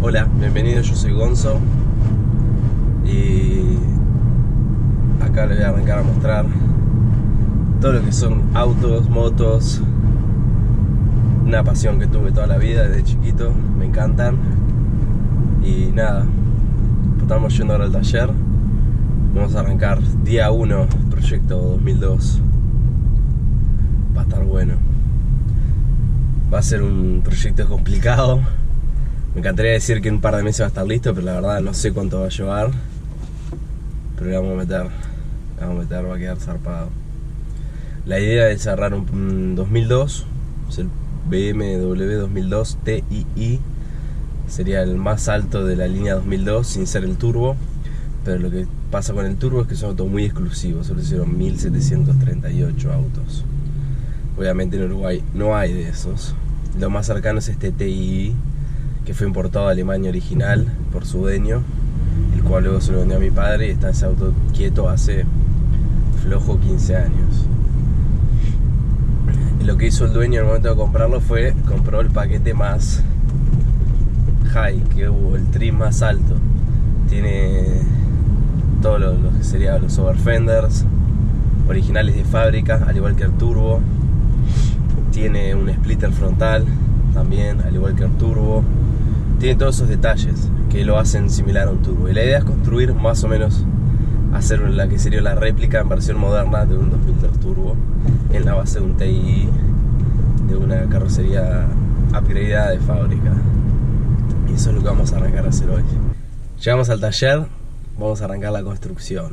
Hola, bienvenido, yo soy Gonzo y acá les voy a arrancar a mostrar todo lo que son autos, motos, una pasión que tuve toda la vida desde chiquito, me encantan. Y nada, estamos yendo ahora al taller, vamos a arrancar día 1, proyecto 2002, va a estar bueno, va a ser un proyecto complicado. Me encantaría decir que en un par de meses va a estar listo, pero la verdad no sé cuánto va a llevar. Pero le vamos a meter, va a quedar zarpado. La idea es cerrar un 2002, es el BMW 2002 TII. Sería el más alto de la línea 2002 sin ser el turbo. Pero lo que pasa con el turbo es que son autos muy exclusivos, solo hicieron 1738 autos. Obviamente en Uruguay no hay de esos. Lo más cercano es este TII, que fue importado a Alemania original por su dueño, el cual luego se lo vendió a mi padre y está ese auto quieto hace flojo 15 años. Y lo que hizo el dueño al momento de comprarlo fue, compró el paquete más high que hubo, el trim más alto. Tiene todos los que serían los overfenders originales de fábrica, al igual que el turbo. Tiene un splitter frontal también, al igual que el turbo. Tiene todos esos detalles que lo hacen similar a un turbo. Y la idea es construir más o menos, hacer la que sería la réplica en versión moderna de un 2002 turbo en la base de un TI, de una carrocería upgradeada de fábrica. Y eso es lo que vamos a arrancar a hacer hoy. Llegamos al taller, vamos a arrancar la construcción.